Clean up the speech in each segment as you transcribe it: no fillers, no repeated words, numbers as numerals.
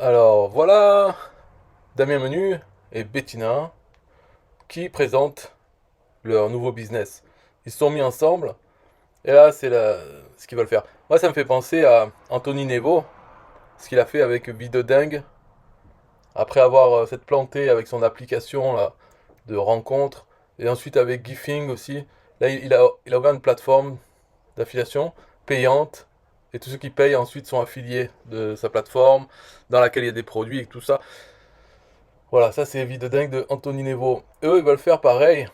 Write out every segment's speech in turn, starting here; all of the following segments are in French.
Alors voilà Damien Menu et Bettina qui présentent leur nouveau business. Ils se sont mis ensemble et là ce qu'ils veulent faire. Moi ça me fait penser à Anthony Nevo, ce qu'il a fait avec Vie de Dingue, après avoir s'être planté avec son application là, de rencontres et ensuite avec Gifing aussi. Là il a ouvert une plateforme d'affiliation payante et tous ceux qui payent ensuite sont affiliés de sa plateforme dans laquelle il y a des produits et tout ça. Voilà, ça c'est Vie de dingue de Anthony Nevo. Eux, ils veulent faire pareil,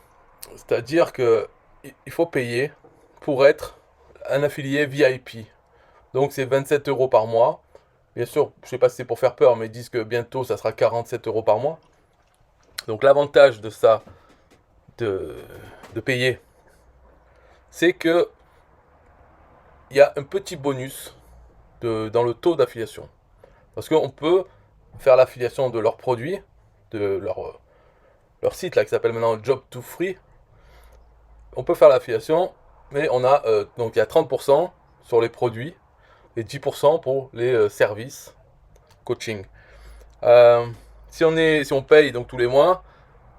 c'est-à-dire que il faut payer pour être un affilié VIP. Donc c'est 27 euros par mois. Bien sûr, je sais pas si c'est pour faire peur, mais ils disent que bientôt ça sera 47 euros par mois. Donc l'avantage de ça, de, de payer, c'est que il y a un petit bonus dans le taux d'affiliation. Parce qu'on peut faire l'affiliation de leurs produits, de leur site là qui s'appelle maintenant Job to Free. On peut faire l'affiliation, mais on a donc il y a 30% sur les produits et 10% pour les services coaching. Euh, si on paye donc tous les mois,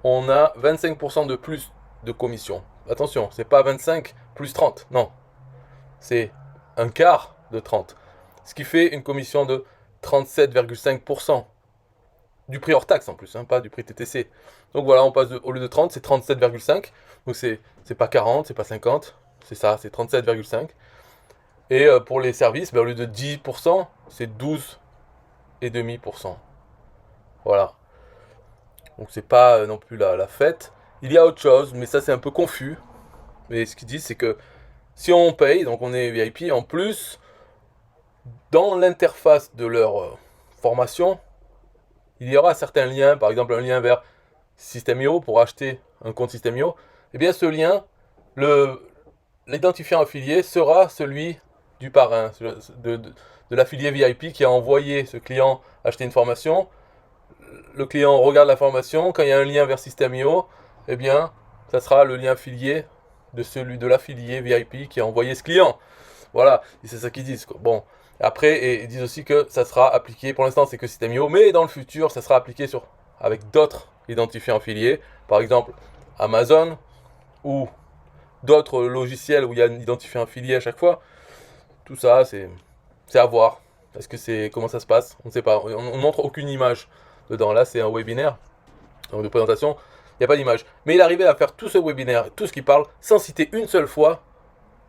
on a 25% de plus de commission. Attention, c'est pas 25 plus 30, non, c'est un quart de 30. Ce qui fait une commission de 37,5% du prix hors taxe en plus, hein, pas du prix TTC. Donc voilà, on passe au lieu de 30, c'est 37,5. Donc c'est pas 40, c'est pas 50, c'est ça, c'est 37,5. Et pour les services, ben, au lieu de 10%, c'est 12,5%. Voilà. Donc c'est pas non plus la fête. Il y a autre chose, mais ça c'est un peu confus. Mais ce qu'ils disent, c'est que si on paye, donc on est VIP, en plus, dans l'interface de leur formation, il y aura certains liens, par exemple un lien vers System.io pour acheter un compte System.io. Et bien ce lien, l'identifiant affilié sera celui du parrain, de l'affilié VIP qui a envoyé ce client acheter une formation. Le client regarde la formation, quand il y a un lien vers System.io, eh bien, ça sera le lien affilié de celui de l'affilié VIP qui a envoyé ce client. Voilà, et c'est ça qu'ils disent, quoi. Bon, après, ils disent aussi que ça sera appliqué, pour l'instant c'est que System.io, mais dans le futur, ça sera appliqué avec d'autres identifiants affiliés, par exemple Amazon ou d'autres logiciels où il y a un identifiant affilié à chaque fois. Tout ça, c'est à voir. Est-ce que c'est comment ça se passe? On ne sait pas. On montre aucune image dedans. Là, c'est un webinaire donc de présentation. Il n'y a pas d'image. Mais il arrivait à faire tout ce webinaire, tout ce qu'il parle, sans citer une seule fois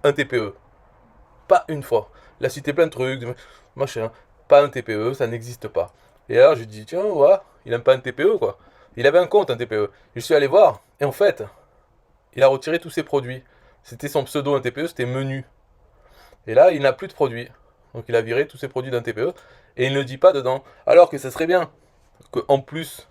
un TPE. Pas une fois. Il a cité plein de trucs, machin. Pas un TPE, ça n'existe pas. Et alors, je dis, tiens, voilà, il aime pas un TPE, quoi. Il avait un compte, un TPE. Je suis allé voir, et en fait, il a retiré tous ses produits. C'était son pseudo, un TPE, c'était menu. Et là, il n'a plus de produits. Donc il a viré tous ses produits d'un TPE et il ne dit pas dedans. Alors que ça serait bien qu'en plus,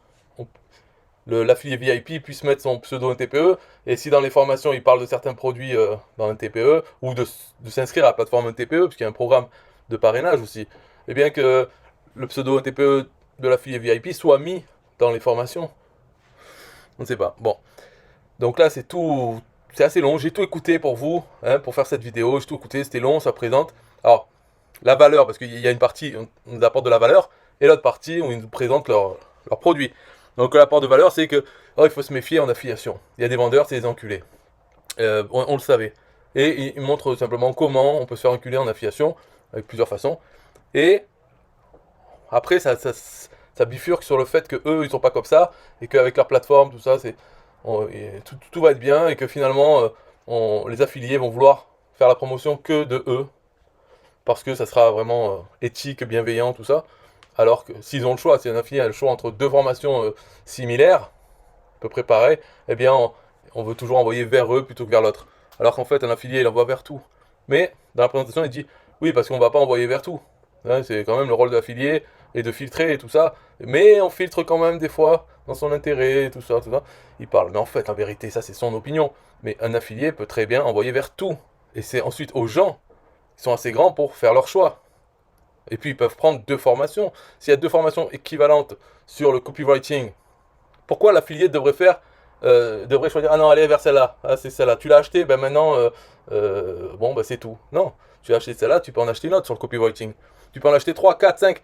l'affilié VIP puisse mettre son pseudo un TPE. Et si dans les formations, il parle de certains produits dans un TPE ou de s'inscrire à la plateforme un TPE, puisqu'il y a un programme de parrainage aussi, et bien que le pseudo un TPE de l'affilié VIP soit mis dans les formations. On ne sait pas. Bon. Donc là, c'est tout. C'est assez long. J'ai tout écouté pour vous, hein, pour faire cette vidéo. J'ai tout écouté. C'était long, ça présente. Alors, la valeur, parce qu'il y a une partie, on nous apporte de la valeur, et l'autre partie où ils nous présentent leurs produits. Donc l'apport de valeur, c'est que il faut se méfier en affiliation. Il y a des vendeurs, c'est des enculés. On le savait. Et ils montrent simplement comment on peut se faire enculer en affiliation, avec plusieurs façons. Et après, ça bifurque sur le fait que eux, ils sont pas comme ça, et qu'avec leur plateforme, tout ça, tout va être bien, et que finalement, les affiliés vont vouloir faire la promotion que de eux, parce que ça sera vraiment éthique, bienveillant, tout ça. Alors que s'ils ont le choix, si un affilié a le choix entre deux formations similaires, à peu près pareilles, eh bien on veut toujours envoyer vers eux plutôt que vers l'autre. Alors qu'en fait, un affilié, il envoie vers tout. Mais dans la présentation, il dit oui, parce qu'on ne va pas envoyer vers tout. Hein, c'est quand même le rôle de l'affilié et de filtrer et tout ça. Mais on filtre quand même des fois dans son intérêt et tout ça, tout ça. Il parle. Mais en fait, en vérité, ça c'est son opinion. Mais un affilié peut très bien envoyer vers tout. Et c'est ensuite aux gens qui sont assez grands pour faire leur choix. Et puis ils peuvent prendre deux formations. S'il y a deux formations équivalentes sur le copywriting, pourquoi l'affilié devrait choisir ah non allez vers celle-là, ah c'est celle-là, tu l'as acheté, ben maintenant bon ben c'est tout. Non, tu as acheté celle-là, tu peux en acheter une autre sur le copywriting. Tu peux en acheter 3, 4, 5.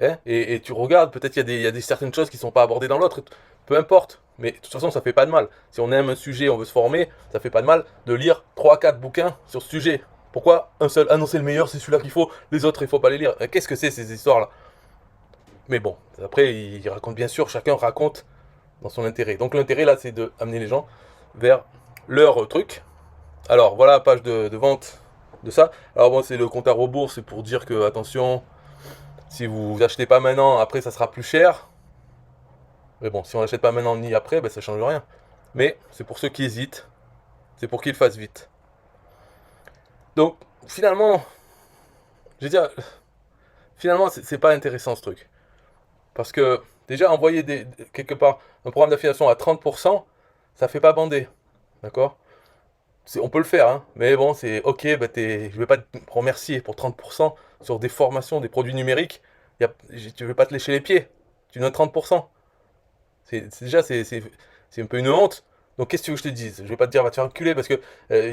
Hein, et tu regardes, peut-être il y a des certaines choses qui ne sont pas abordées dans l'autre, peu importe. Mais de toute façon, ça fait pas de mal. Si on aime un sujet, on veut se former, ça fait pas de mal de lire 3-4 bouquins sur ce sujet. Pourquoi un seul? Ah non, c'est le meilleur, c'est celui-là qu'il faut, les autres, il faut pas les lire. Qu'est-ce que c'est ces histoires-là? Mais bon, après, il raconte bien sûr, chacun raconte dans son intérêt. Donc l'intérêt là, c'est d'amener les gens vers leur truc. Alors voilà la page de vente de ça. Alors bon, c'est le compte à rebours, c'est pour dire que, attention, si vous achetez pas maintenant, après ça sera plus cher. Mais bon, si on n'achète pas maintenant ni après, ben, ça change rien. Mais c'est pour ceux qui hésitent, c'est pour qu'ils le fassent vite. Donc finalement, je veux dire, finalement c'est pas intéressant ce truc. Parce que déjà envoyer quelque part un programme d'affiliation à 30%, ça fait pas bander. D'accord? On peut le faire, hein, mais bon, c'est ok, bah je vais pas te remercier pour 30% sur des formations, des produits numériques. Tu vais pas te lécher les pieds. Tu donnes 30%. Déjà, c'est un peu une honte. Donc, qu'est-ce que tu veux que je te dise? Je vais pas te dire, va te faire enculer parce que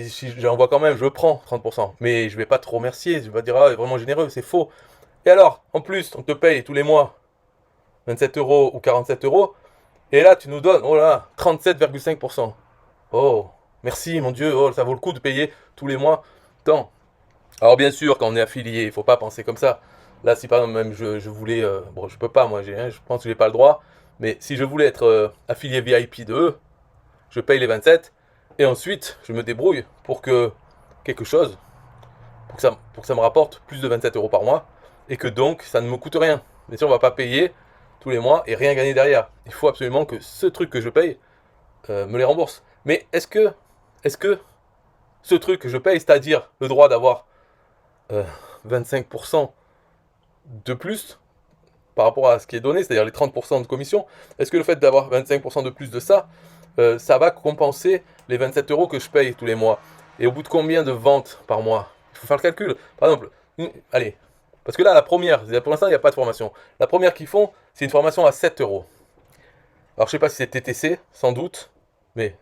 si j'envoie quand même, je prends 30%. Mais je vais pas te remercier. Je vais pas te dire, ah, vraiment généreux, c'est faux. Et alors, en plus, on te paye tous les mois 27 euros ou 47 euros. Et là, tu nous donnes, oh là, 37,5%. Oh, merci mon Dieu, oh, ça vaut le coup de payer tous les mois tant. Alors bien sûr, quand on est affilié, il faut pas penser comme ça. Là, si par exemple même je voulais, bon, je peux pas, moi, je pense que j'ai pas le droit. Mais si je voulais être affilié VIP de eux, je paye les 27 et ensuite je me débrouille pour que quelque chose, pour que ça me rapporte plus de 27 euros par mois et que donc ça ne me coûte rien. Mais si on va pas payer tous les mois et rien gagner derrière, il faut absolument que ce truc que je paye me les rembourse. Mais est-ce que ce truc que je paye, c'est-à-dire le droit d'avoir 25% de plus par rapport à ce qui est donné, c'est-à-dire les 30% de commission, est-ce que le fait d'avoir 25% de plus de ça, ça va compenser les 27 euros que je paye tous les mois? Et au bout de combien de ventes par mois? Il faut faire le calcul. Par exemple, allez, parce que là, la première, pour l'instant, il n'y a pas de formation. La première qu'ils font, c'est une formation à 7 euros. Alors, je sais pas si c'est TTC, sans doute, mais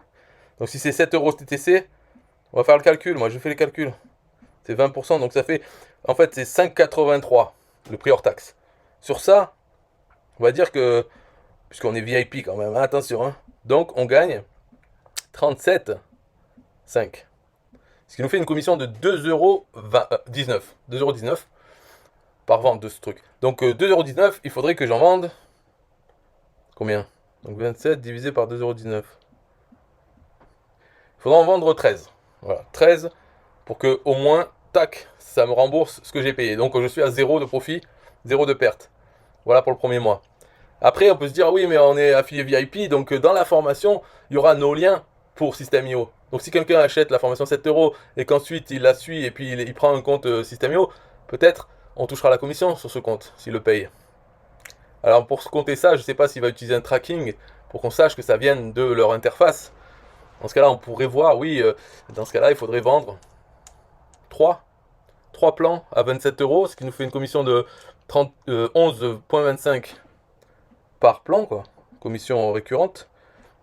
donc si c'est 7 euros TTC, on va faire le calcul. Moi, je fais les calculs. C'est 20%, donc ça fait, en fait, c'est 5,83 le prix hors taxe. Sur ça, on va dire que, puisqu'on est VIP quand même, hein, attention, hein, donc on gagne 37,5. Ce qui nous fait une commission de 2,19 €. Par vente de ce truc. Donc 2,19 €, il faudrait que j'en vende. Combien? Donc 27 divisé par 2,19 €. Il faudra en vendre 13. Voilà, 13 pour que au moins, tac, ça me rembourse ce que j'ai payé. Donc je suis à 0 de profit, 0 de perte. Voilà pour le premier mois. Après, on peut se dire, oui, mais on est affilié VIP, donc dans la formation, il y aura nos liens pour System.io. Donc si quelqu'un achète la formation 7 euros et qu'ensuite il la suit et puis il prend un compte System.io, peut-être on touchera la commission sur ce compte s'il le paye. Alors pour compter ça, je ne sais pas s'il va utiliser un tracking pour qu'on sache que ça vienne de leur interface. Dans ce cas-là, on pourrait voir, oui, dans ce cas-là, il faudrait vendre 3 plans à 27 euros, ce qui nous fait une commission de 11,25 par plan, quoi. Commission récurrente.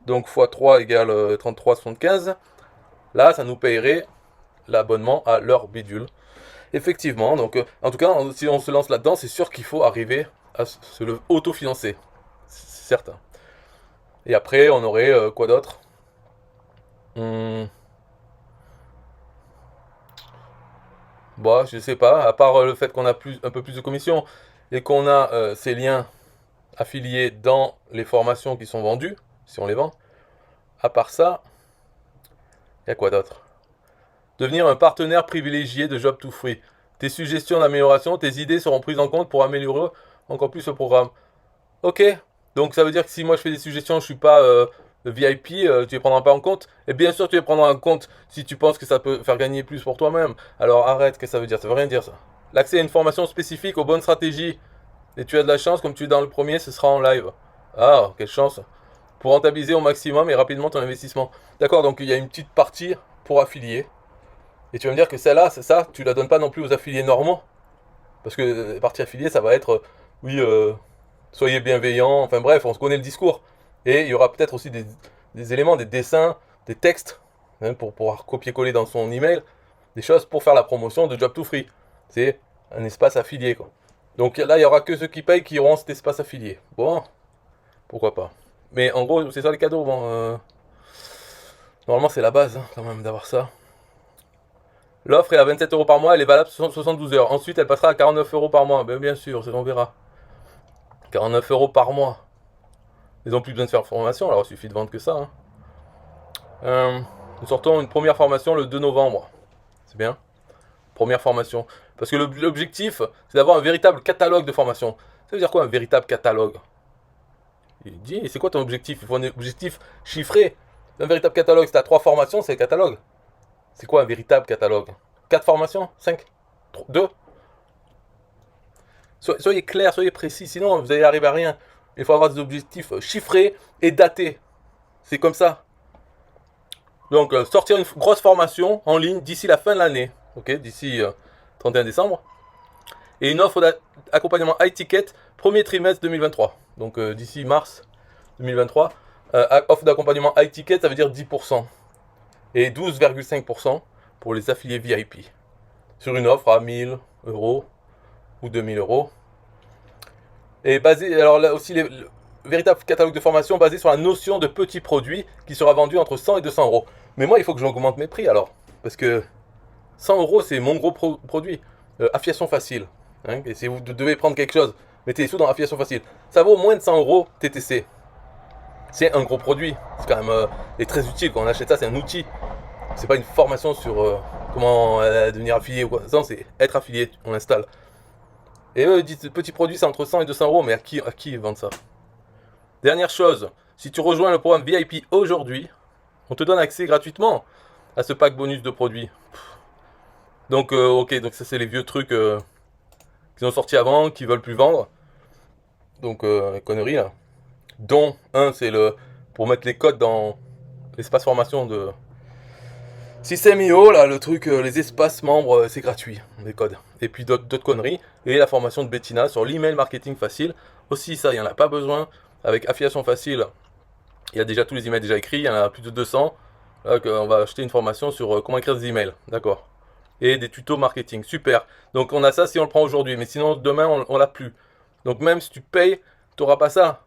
Donc x3 égale 33,75. Là, ça nous payerait l'abonnement à leur bidule. Effectivement, donc en tout cas, si on se lance là-dedans, c'est sûr qu'il faut arriver à se le autofinancer. C'est certain. Et après, on aurait quoi d'autre? Bon, je sais pas, à part le fait qu'on a un peu plus de commission et qu'on a ces liens affiliés dans les formations qui sont vendues, si on les vend. À part ça, il y a quoi d'autre? Devenir un partenaire privilégié de Job to Free. Tes suggestions d'amélioration, tes idées seront prises en compte pour améliorer encore plus le programme. Ok, donc ça veut dire que si moi je fais des suggestions, je suis pas VIP, tu les prendras pas en compte. Et bien sûr, tu les prendras en compte si tu penses que ça peut faire gagner plus pour toi-même. Alors arrête, qu'est-ce que ça veut dire? Ça veut rien dire ça. L'accès à une formation spécifique aux bonnes stratégies. Et tu as de la chance, comme tu es dans le premier, ce sera en live. Ah, quelle chance. Pour rentabiliser au maximum et rapidement ton investissement. D'accord, donc il y a une petite partie pour affiliés. Et tu vas me dire que celle-là, c'est ça, tu la donnes pas non plus aux affiliés normaux. Parce que partie affiliée, ça va être, oui, soyez bienveillants, enfin bref, on se connaît le discours. Et il y aura peut-être aussi des éléments, des dessins, des textes, hein, pour pouvoir copier-coller dans son email, des choses pour faire la promotion de Job to Free. C'est un espace affilié, quoi. Donc là, il n'y aura que ceux qui payent qui auront cet espace affilié. Bon, pourquoi pas. Mais en gros, c'est ça les cadeaux. Bon, normalement, c'est la base, hein, quand même, d'avoir ça. L'offre est à 27 € par mois, elle est valable 72 heures. Ensuite, elle passera à 49 € par mois. Ben, bien sûr, on verra. 49 € par mois. Ils n'ont plus besoin de faire formation, alors il suffit de vendre que ça. Nous sortons une première formation le 2 novembre. C'est bien. Première formation. Parce que l'objectif, c'est d'avoir un véritable catalogue de formation. Ça veut dire quoi un véritable catalogue? Il dit, c'est quoi ton objectif? Il faut un objectif chiffré. Un véritable catalogue, si tu as 3 formations, c'est un catalogue. C'est quoi un véritable catalogue? 4 formations? 5? 2? Soyez clair, soyez précis, sinon vous allez arriver à rien. Il faut avoir des objectifs chiffrés et datés. C'est comme ça. Donc, sortir une grosse formation en ligne d'ici la fin de l'année. Ok, d'ici 31 décembre. Et une offre d'accompagnement iTicket premier trimestre 2023. Donc, d'ici mars 2023. Offre d'accompagnement iTicket, ça veut dire 10%. Et 12,5% pour les affiliés VIP. Sur une offre à 1000 € ou 2000 €. Et basé, alors là aussi, le véritable catalogue de formation basé sur la notion de petit produit qui sera vendu entre 100 et 200 €. Mais moi, il faut que j'augmente mes prix alors. Parce que 100 €, c'est mon gros produit. Affiliation facile. Hein, et si vous devez prendre quelque chose, mettez les sous dans affiliation facile. Ça vaut moins de 100 € TTC. C'est un gros produit. C'est quand même est très utile. Quand on achète ça, c'est un outil. C'est pas une formation sur comment devenir affilié ou quoi. Non, c'est être affilié. On l'installe. Et eux disent petit produit, c'est entre 100 et 200 €. Mais à qui ils vendent ça? Dernière chose, si tu rejoins le programme VIP aujourd'hui, on te donne accès gratuitement à ce pack bonus de produits. Donc, ok, donc ça c'est les vieux trucs qu'ils ont sortis avant, qu'ils veulent plus vendre. Donc, conneries là. Dont un, c'est le pour mettre les codes dans l'espace formation de System.io, là, le truc, les espaces membres, c'est gratuit, les codes. Et puis d'autres conneries. Et la formation de Bettina sur l'email marketing facile. Aussi, ça, il n'y en a pas besoin. Avec affiliation facile, il y a déjà tous les emails déjà écrits, il y en a plus de 200. Là, on va acheter une formation sur comment écrire des emails, d'accord. Et des tutos marketing, super. Donc on a ça si on le prend aujourd'hui, mais sinon demain on l'a plus. Donc même si tu payes, tu n'auras pas ça.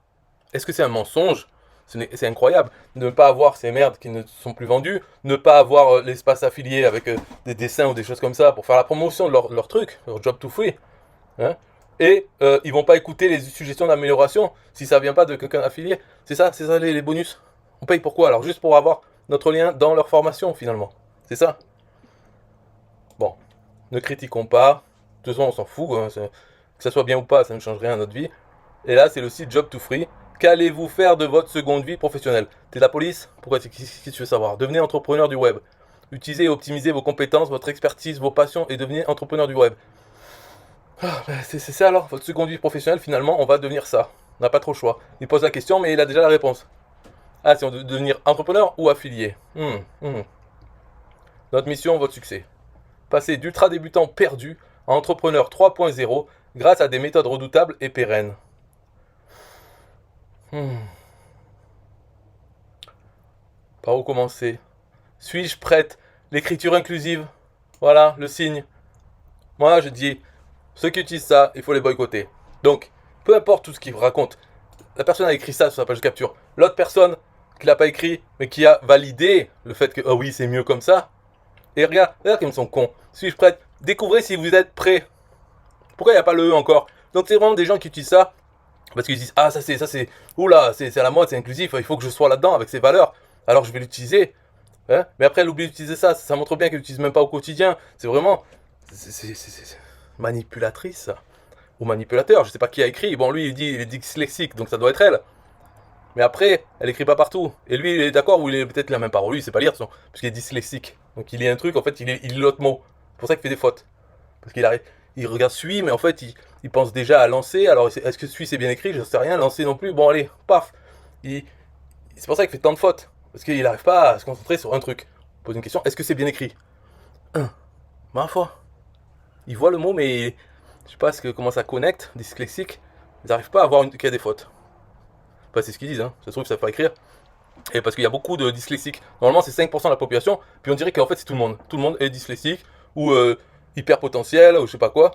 Est-ce que c'est un mensonge? C'est incroyable. Ne pas avoir ces merdes qui ne sont plus vendues, ne pas avoir l'espace affilié avec des dessins ou des choses comme ça pour faire la promotion de leur truc, leur job to free. Hein, et ils vont pas écouter les suggestions d'amélioration si ça vient pas de quelqu'un affilié. C'est ça les bonus. On paye pourquoi? Alors juste pour avoir notre lien dans leur formation finalement. C'est ça. Bon, ne critiquons pas. De toute façon, on s'en fout. Hein, que ça soit bien ou pas, ça ne change rien à notre vie. Et là, c'est le site Job to Free. Qu'allez-vous faire de votre seconde vie professionnelle? T'es de la police? Pourquoi? Qu'est-ce que tu veux savoir? Devenez entrepreneur du web. Utilisez et optimisez vos compétences, votre expertise, vos passions et devenez entrepreneur du web. C'est ça alors, votre seconde vie professionnelle, finalement, on va devenir ça. On n'a pas trop le choix. Il pose la question, mais il a déjà la réponse. Ah, c'est on veut devenir entrepreneur ou affilié. Notre mission, votre succès. Passer d'ultra débutant perdu à entrepreneur 3.0 grâce à des méthodes redoutables et pérennes. Par où commencer? Suis-je prête? L'écriture inclusive. Voilà, le signe. Moi, je dis, ceux qui utilisent ça, il faut les boycotter. Donc, peu importe tout ce qu'ils racontent. La personne a écrit ça sur sa page de capture. L'autre personne qui l'a pas écrit, mais qui a validé le fait que, oh oui, c'est mieux comme ça. Et regarde comme ils sont cons. Suis-je prête? Découvrez si vous êtes prêts. Pourquoi il n'y a pas le E encore? Donc, c'est vraiment des gens qui utilisent ça parce qu'ils disent, ah, ça c'est, oula, c'est à la mode, c'est inclusif, il faut que je sois là-dedans avec ces valeurs. Alors, je vais l'utiliser. Hein, mais après, elle oublie d'utiliser ça. Ça montre bien qu'elle l'utilise même pas au quotidien. C'est vraiment. C'est manipulatrice, ça. Ou manipulateur, je sais pas qui a écrit. Bon, lui, il dit il est dyslexique, donc ça doit être elle. Mais après, elle écrit pas partout. Et lui, il est d'accord, ou il est peut-être la même parole. Lui, il sait pas lire, parce qu'il est dyslexique. Donc il lit un truc, en fait, il lit l'autre mot. C'est pour ça qu'il fait des fautes. Parce qu'il arrive, il regarde suis, mais en fait, il pense déjà à lancer. Alors, est-ce que suis c'est bien écrit? Je sais rien. Lancer non plus. Bon, allez, paf. C'est pour ça qu'il fait tant de fautes. Parce qu'il n'arrive pas à se concentrer sur un truc. On pose une question, est-ce que c'est bien écrit? Ma foi. Il voit le mot, mais je sais pas comment ça connecte, dyslexique. Ils n'arrivent pas à voir qu'il y a des fautes. Enfin, c'est ce qu'ils disent, hein. Ça se trouve, ça faut écrire. Et parce qu'il y a beaucoup de dyslexiques. Normalement, c'est 5% de la population. Puis on dirait qu'en fait, c'est tout le monde. Tout le monde est dyslexique ou hyper potentiel ou je sais pas quoi.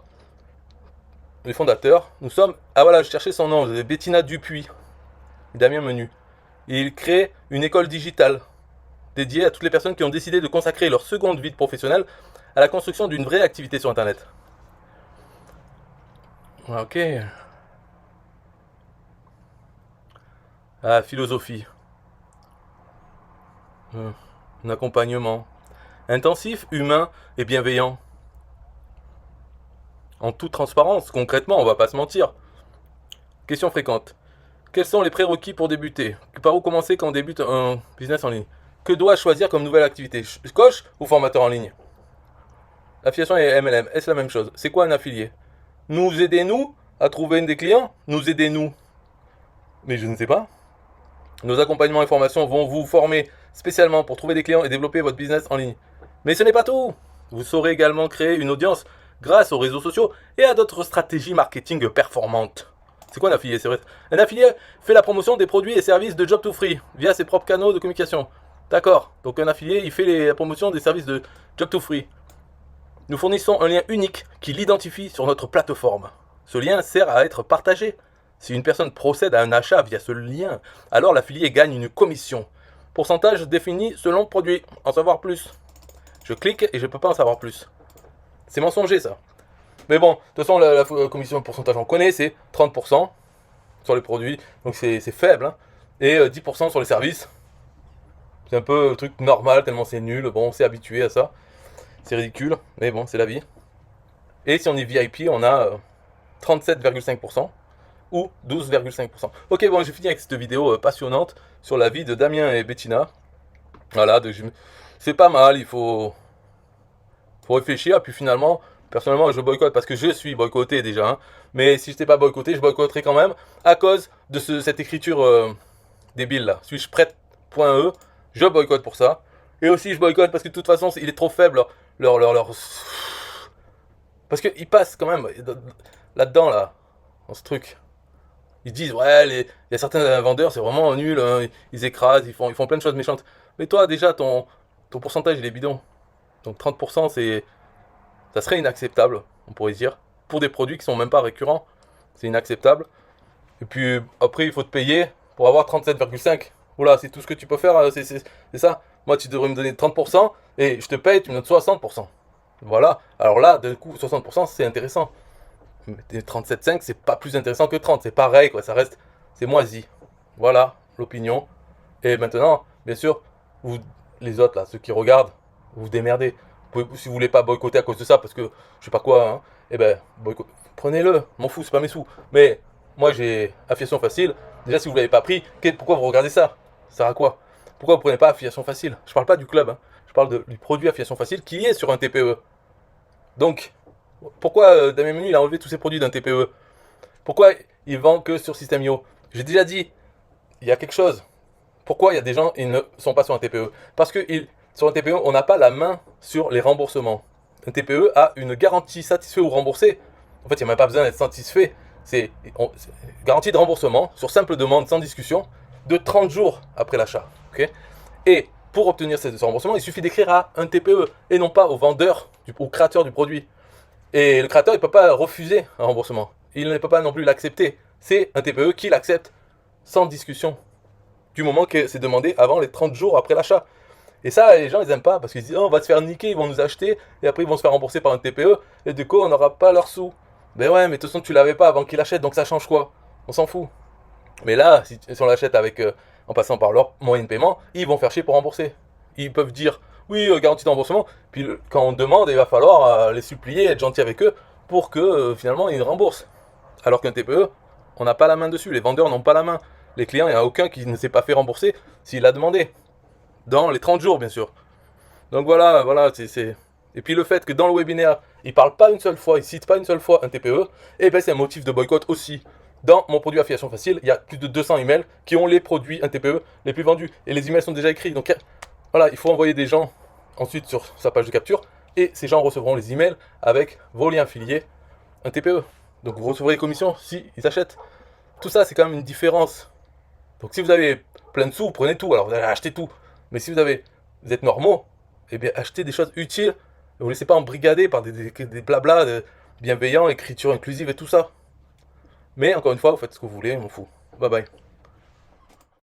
les fondateurs, nous sommes... Ah voilà, je cherchais son nom, Bettina Dupuis, Damien Menu. Il crée une école digitale dédiée à toutes les personnes qui ont décidé de consacrer leur seconde vie professionnelle à la construction d'une vraie activité sur Internet. Ok. Ah, philosophie. Un accompagnement. Intensif, humain et bienveillant. En toute transparence, concrètement, on va pas se mentir. Question fréquente. Quels sont les prérequis pour débuter? Par où commencer quand on débute un business en ligne? Que dois-je choisir comme nouvelle activité? Coach ou formateur en ligne? Affiliation et MLM, est-ce la même chose? C'est quoi un affilié? Nous aider-nous à trouver des clients? Nous aider-nous? Mais je ne sais pas. Nos accompagnements et formations vont vous former spécialement pour trouver des clients et développer votre business en ligne. Mais ce n'est pas tout. Vous saurez également créer une audience grâce aux réseaux sociaux et à d'autres stratégies marketing performantes. C'est quoi un affilié? C'est vrai. Un affilié fait la promotion des produits et services de Job to Free via ses propres canaux de communication. D'accord. Donc un affilié, il fait la promotion des services de Job to Free. Nous fournissons un lien unique qui l'identifie sur notre plateforme. Ce lien sert à être partagé. Si une personne procède à un achat via ce lien, alors l'affilié gagne une commission. Pourcentage défini selon produit. En savoir plus. Je clique et je ne peux pas en savoir plus. C'est mensonger ça. Mais bon, de toute façon, la commission de pourcentage, on connaît, c'est 30% sur les produits. Donc c'est faible. Hein. Et 10% sur les services. C'est un peu le truc normal, tellement c'est nul. Bon, on s'est habitué à ça. C'est ridicule, mais bon, c'est la vie. Et si on est VIP, on a 37,5% ou 12,5%. Ok, bon, j'ai fini avec cette vidéo passionnante sur la vie de Damien et Bettina. Voilà, c'est pas mal, il faut réfléchir. Puis finalement, personnellement, je boycotte parce que je suis boycotté déjà. Hein. Mais si je n'étais pas boycotté, je boycotterais quand même à cause de cette écriture débile là. Suis-je prête.e? Je boycotte pour ça. Et aussi, je boycotte parce que de toute façon, il est trop faible. Parce qu'ils passent quand même là-dedans, là, dans ce truc. Ils disent, ouais, il y a certains vendeurs, c'est vraiment nul, hein, ils écrasent, ils font plein de choses méchantes. Mais toi, déjà, ton pourcentage, il est bidon. Donc 30%, ça serait inacceptable, on pourrait dire. Pour des produits qui sont même pas récurrents, c'est inacceptable. Et puis, après, il faut te payer pour avoir 37,5. Voilà, c'est tout ce que tu peux faire, c'est ça. Moi, tu devrais me donner 30% et je te paye, tu me donnes 60%. Voilà. Alors là, d'un coup, 60%, c'est intéressant. Mais 37,5, c'est pas plus intéressant que 30. C'est pareil, quoi. Ça reste, c'est moisi. Voilà, l'opinion. Et maintenant, bien sûr, vous, les autres, là, ceux qui regardent, vous vous démerdez. Si vous voulez pas boycotter à cause de ça, parce que je sais pas quoi, hein, eh ben, prenez-le. M'en fous, c'est pas mes sous. Mais moi, j'ai affiliation facile. Déjà, si vous l'avez pas pris, pourquoi vous regardez ça? Ça sert à quoi? Pourquoi vous prenez pas affiliation facile? Je parle pas du club, hein. Je parle du produit affiliation facile qui est sur un TPE. Donc, pourquoi Damien Menu il a enlevé tous ses produits d'un TPE? Pourquoi il vend que sur System.io? J'ai déjà dit, il y a quelque chose. Pourquoi il y a des gens qui ne sont pas sur un TPE? Parce que sur un TPE, on n'a pas la main sur les remboursements. Un TPE a une garantie satisfait ou remboursé. En fait, il n'y a même pas besoin d'être satisfait. C'est garantie de remboursement sur simple demande sans discussion de 30 jours après l'achat. Okay, et pour obtenir ce remboursement, il suffit d'écrire à un TPE et non pas au vendeur, au créateur du produit. Et le créateur, il ne peut pas refuser un remboursement. Il ne peut pas non plus l'accepter. C'est un TPE qui l'accepte sans discussion. Du moment que c'est demandé avant les 30 jours après l'achat. Et ça, les gens, ils n'aiment pas parce qu'ils disent oh, on va se faire niquer, ils vont nous acheter et après ils vont se faire rembourser par un TPE et du coup on n'aura pas leurs sous. Ben ouais, mais de toute façon tu l'avais pas avant qu'ils l'achètent donc ça change quoi? On s'en fout. Mais là, si on l'achète avec en passant par leur moyen de paiement, ils vont faire chier pour rembourser. Ils peuvent dire oui, garantie de remboursement, puis quand on demande, il va falloir les supplier, être gentil avec eux pour que finalement ils remboursent. Alors qu'un TPE, on n'a pas la main dessus, les vendeurs n'ont pas la main. Les clients, il n'y en a aucun qui ne s'est pas fait rembourser s'il a demandé. Dans les 30 jours, bien sûr. Donc voilà, c'est... Et puis le fait que dans le webinaire, il ne parle pas une seule fois, il ne cite pas une seule fois un TPE, et ben c'est un motif de boycott aussi. Dans mon produit affiliation facile, il y a plus de 200 emails qui ont les produits un TPE les plus vendus. Et les emails sont déjà écrits. Donc voilà, il faut envoyer des gens ensuite sur sa page de capture, et ces gens recevront les emails avec vos liens affiliés, un TPE. Donc vous recevrez les commissions si ils achètent. Tout ça, c'est quand même une différence. Donc si vous avez plein de sous, prenez tout. Alors vous allez acheter tout. Mais si vous êtes normaux, eh bien achetez des choses utiles. Ne vous laissez pas embrigader par des blablas bienveillant, écriture inclusive et tout ça. Mais encore une fois, vous faites ce que vous voulez, je m'en fous. Bye bye.